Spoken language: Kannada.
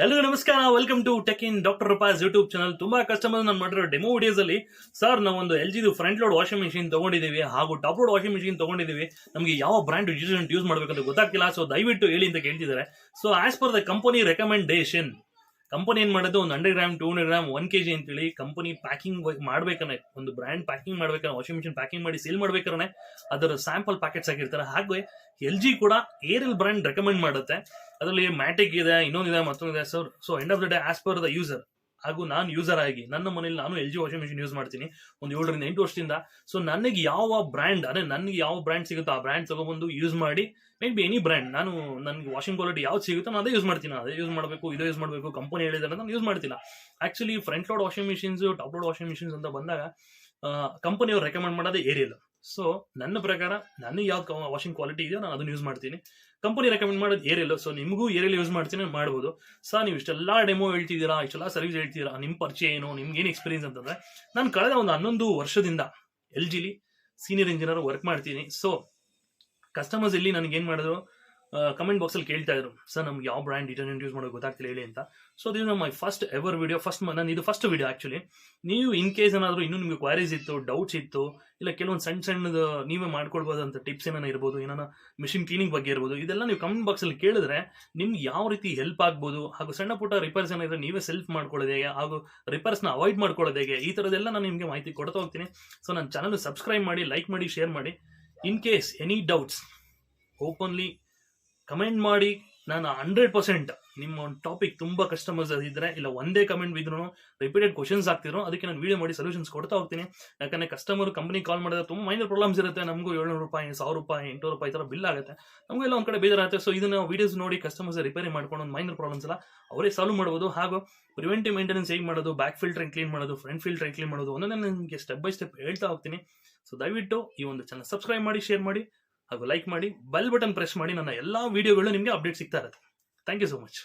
ಎಲ್ಲರಿಗೂ ನಮಸ್ಕಾರ. Welcome to tech in doctor Roopa's YouTube channel. ತುಂಬಾ ಕಸ್ಟಮರ್ಸ್ ನಾನು ಮಾಡಿರೋ ಡೆಮೋ ವಿಡಿಯೋಸ್ ಅಲ್ಲಿ ಸರ್ ನಾವೊಂದು LG front load washing machine ತಗೊಂಡಿದ್ದೀವಿ ಹಾಗೂ ಟಾಪ್ ಲೋಡ್ ವಾಷಿಂಗ್ ಮಿಷಿನ್ ತಗೊಂಡಿದ್ದೀವಿ, ನಮಗೆ ಯಾವ ಬ್ರ್ಯಾಂಡ್ ಡಿಟರ್ಜೆಂಟ್ ಯೂಸ್ ಮಾಡಬೇಕಂತ ಗೊತ್ತಾಗ್ತಿಲ್ಲ, ಸೊ ದಯವಿಟ್ಟು ಹೇಳಿ ಅಂತ ಕೇಳ್ತಿದ್ದಾರೆ. So as per the company recommendation, company ಏನ್ ಮಾಡೋದು, ಒಂದು 100 ಗ್ರಾಮ್ 200 ಗ್ರಾಮ್ 1 kg ಅಂತೇಳಿ ಕಂಪನಿ ಪ್ಯಾಕಿಂಗ್ ಮಾಡ್ಬೇಕಾನೆ, ಒಂದು ಬ್ರ್ಯಾಂಡ್ ಪ್ಯಾಕಿಂಗ್ ಮಾಡ್ಬೇಕಾನೆ, ವಾಷಿಂಗ್ ಮಿಷಿನ್ ಪ್ಯಾಕಿಂಗ್ ಮಾಡಿ ಸೇಲ್ ಮಾಡ್ಬೇಕಾದ್ರೆ ಅದರ ಸ್ಯಾಂಪಲ್ ಪ್ಯಾಕೆಟ್ಸ್ ಆಗಿರ್ತಾರೆ. ಹಾಗೆ LG ಕೂಡ ಏರಿಯಲ್ ಬ್ರ್ಯಾಂಡ್ ರೆಕಮೆಂಡ್ ಮಾಡುತ್ತೆ. ಅದರಲ್ಲಿ ಮ್ಯಾಟಿಕ್ ಇದೆ, ಇನ್ನೊಂದಿದೆ, ಮತ್ತೊಂದಿದೆ. So end of the day as per the user, ಹಾಗೂ ನಾನು ಯೂಸರ್ ಆಗಿ ನನ್ನ ಮನೇಲಿ ನಾನು LG ವಾಷಿಂಗ್ ಮಿಷಿನ್ ಯೂಸ್ ಮಾಡ್ತೀನಿ ಒಂದು 7 ರಿಂದ 8 ವರ್ಷದಿಂದ. ಸೊ ನನಗೆ ಯಾವ ಬ್ರ್ಯಾಂಡ್, ಅದೇ ನನಗೆ ಯಾವ ಬ್ರ್ಯಾಂಡ್ ಸಿಗುತ್ತೋ ಆ ಬ್ರ್ಯಾಂಡ್ ತಗೊಬಂದು ಯೂಸ್ ಮಾಡಿ, ಮೇ ಬಿ ಎನಿ ಬ್ರ್ಯಾಂಡ್, ನನಗೆ ವಾಷಿಂಗ್ ಕ್ವಾಲಿಟಿ ಯಾವ್ದು ಸಿಗುತ್ತೋ ನಾನು ಅದೇ ಯೂಸ್ ಮಾಡ್ತೀನಿ. ಅದೇ ಯೂಸ್ ಮಾಡಬೇಕು, ಇದೇ ಯೂಸ್ ಮಾಡಬೇಕು, ಕಂಪನಿ ಹೇಳಿದ್ರೆ ನಾನು ಯೂಸ್ ಮಾಡ್ತಿಲ್ಲ. Actually front load washing machines, top load washing machines ಅಂತ ಬಂದಾಗ ಕಂಪನಿಯವ್ರು ರೆಕಮೆಂಡ್ ಮಾಡೋದೇ ಏರಿಯಲ್. ಸೊ ನನ್ನ ಪ್ರಕಾರ ನನಗೆ ಯಾವ್ದು ವಾಷಿಂಗ್ ಕ್ವಾಲಿಟಿ ಇದೆಯೋ ನಾನು ಅದನ್ನ ಯೂಸ್ ಮಾಡ್ತೀನಿ. ಕಂಪನಿ ರೆಕಮೆಂಡ್ ಮಾಡೋದು ಏರಿಯಲ್. ಸೊ ನಿಮಗೂ ಏರಿಯಲ್ ಯೂಸ್ ಮಾಡ್ತೀನಿ, ಮಾಡ್ಬೋದು. ಸರ್ ನೀವು ಇಷ್ಟೆಲ್ಲ ಡೆಮೋ ಹೇಳ್ತಿದ್ದೀರಾ, ಇಷ್ಟೆಲ್ಲ ಸರ್ವಿಸ್ ಹೇಳ್ತಿದ್ದೀರಾ, ನಿಮ್ಮ ಪರಿಚಯ ಏನು, ನಿಮ್ಗೆ ಏನು ಎಕ್ಸ್ಪೀರಿಯನ್ಸ್ ಅಂತಂದ್ರೆ, ನಾನು ಕಳೆದ ಒಂದು 11 ವರ್ಷದಿಂದ LGಲಿ ಸೀನಿಯರ್ ಇಂಜಿನಿಯರ್ ವರ್ಕ್ ಮಾಡ್ತೀನಿ. ಸೊ ಕಸ್ಟಮರ್ಸ್ ಇಲ್ಲಿ ನನಗೆ ಏನ್ ಮಾಡಿದ್ರು, ಕಮೆಂಟ್ ಬಾಕ್ಸ್ ಅಲ್ಲಿ ಕೇಳ್ತಾ ಇದ್ರು, ಸರ್ ನಮ್ಗೆ ಯಾವ ಬ್ರ್ಯಾಂಡ್ ಡಿಟರ್ಜೆಂಟ್ ಯೂಸ್ ಮಾಡೋದು ಗೊತ್ತಾಗ್ತಿಲ್ಲ ಹೇಳಿ ಅಂತ. So this my first ever video, ನಾನು ಇದು ಫಸ್ಟ್ ವಿಡಿಯೋ. ಆಕ್ಚುಲಿ ನೀವು ಇನ್ ಕೇಸ್ ಏನಾದ್ರು ಇನ್ನೂ ನಿಮ್ಗೆ ಕ್ವಾರೀಸ್ ಇತ್ತು, ಡೌಟ್ಸ್ ಇತ್ತು, ಇಲ್ಲ ಕೆಲವೊಂದು ಸಣ್ಣದು ನೀವೇ ಮಾಡ್ಕೊಳ್ಬೋದು ಅಂತ ಟಿಪ್ಸ್ ಏನಾನ ಇರ್ಬೋದು, ಏನಾನ ಮಿಷಿನ್ ಕ್ಲೀನಿಂಗ್ ಬಗ್ಗೆ ಇರ್ಬೋದು, ಇದೆಲ್ಲ ನೀವು ಕಮೆಂಟ್ ಬಾಕ್ಸ್ ಅಲ್ಲಿ ಕೇಳಿದ್ರೆ ನಿಮ್ಗೆ ಯಾವ ರೀತಿ ಹೆಲ್ಪ್ ಆಗ್ಬೋದು, ಹಾಗೂ ಸಣ್ಣ ಪುಟ್ಟ ರಿಪೇರ್ಸ್ ಏನಾದ್ರೆ ನೀವೇ ಸೆಲ್ಫ್ ಮಾಡ್ಕೊಳ್ಳೋದು ಹೇಗೆ, ಹಾಗೂ ರಿಪೇರ್ಸ್ ನ ಅವಾಯ್ಡ್ ಮಾಡ್ಕೊಳ್ಳೋದು ಹೇಗೆ, ಈ ತರದೆಲ್ಲ ನಾನು ನಿಮ್ಗೆ ಮಾಹಿತಿ ಕೊಡ್ತಾ ಹೋಗ್ತೀನಿ. ಸೊ ನನ್ನ ಚಾನಲ್ ಸಬ್ಸ್ಕ್ರೈಬ್ ಮಾಡಿ, ಲೈಕ್ ಮಾಡಿ, ಶೇರ್ ಮಾಡಿ. In case any doubts openly comment ಮಾಡಿ. ನಾನು 100% ನಿಮ್ಮ ಒಂದು ಟಾಪಿಕ್ ತುಂಬಾ ಕಸ್ಟಮರ್ಸ್ ಇದ್ರೆ, ಇಲ್ಲ ಒಂದೇ ಕಮೆಂಟ್ ಬಿದ್ರು ರಿಪೀಟೆಡ್ ಕ್ವಶನ್ಸ್ ಆಗ್ತಿರೋ, ಅದಕ್ಕೆ ನಾನು ವಿಡಿಯೋ ಮಾಡಿ ಸೊಲ್ಯೂಷನ್ಸ್ ಕೊಡ್ತಾ ಹೋಗ್ತೀನಿ. ಯಾಕಂದ್ರೆ ಕಸ್ಟಮರ್ ಕಂಪನಿ ಕಾಲ್ ಮಾಡಿದ್ರೆ ತುಂಬ ಮೈನರ್ ಪ್ರಾಬ್ಲಮ್ಸ್ ಇರುತ್ತೆ. ನಮಗೂ 700 ರೂಪಾಯಿ, 1000 ರೂಪಾಯಿ, 800 ರೂಪಾಯಿ ಈ ತರ ಬಿಲ್ ಆಗುತ್ತೆ, ನಮಗೆಲ್ಲ ಒಂದ್ ಕಡೆ ಬೇಜಾರಾಗುತ್ತೆ. ಸೊ ಇದನ್ನ ವಿಡಿಯೋಸ್ ನೋಡಿ ಕಸ್ಟಮರ್ಸ್ ರಿಪೇರಿ ಮಾಡ್ಕೊಂಡು ಒಂದು ಮೈನರ್ ಪ್ರಾಬ್ಲಮ್ಸ್ ಎಲ್ಲ ಅವರೇ ಸಾಲ್ವ್ ಮಾಡಬಹುದು. ಹಾಗೂ ಪ್ರಿವೆಂಟಿವ್ ಮೇಂಟೆನೆನ್ಸ್ ಹೇಗೆ ಮಾಡೋದು, ಬ್ಯಾಕ್ ಫಿಲ್ಟರ್ ಕ್ಲೀನ್ ಮಾಡೋದು, ಫ್ರಂಟ್ ಫಿಲ್ಟರ್ ಕ್ಲೀನ್ ಮಾಡೋದು, ಒಂದೊಂದೇ ನಿಮಗೆ ಸ್ಟೆಪ್ ಬೈ ಸ್ಟೆಪ್ ಹೇಳ್ತಾ ಹೋಗ್ತೀನಿ. ಸೊ ದಯವಿಟ್ಟು ಈ ಒಂದು ಚಾನಲ್ ಸಬ್ಸ್ಕ್ರೈಬ್ ಮಾಡಿ, ಶೇರ್ ಮಾಡಿ, ಹಾಗೂ ಲೈಕ್ ಮಾಡಿ, ಬೆಲ್ ಬಟನ್ ಪ್ರೆಸ್ ಮಾಡಿ. ನನ್ನ ಎಲ್ಲಾ ವಿಡಿಯೋಗಳು ನಿಮಗೆ ಅಪ್ಡೇಟ್ ಸಿಗ್ತಾ ಇರುತ್ತೆ. Thank you so much.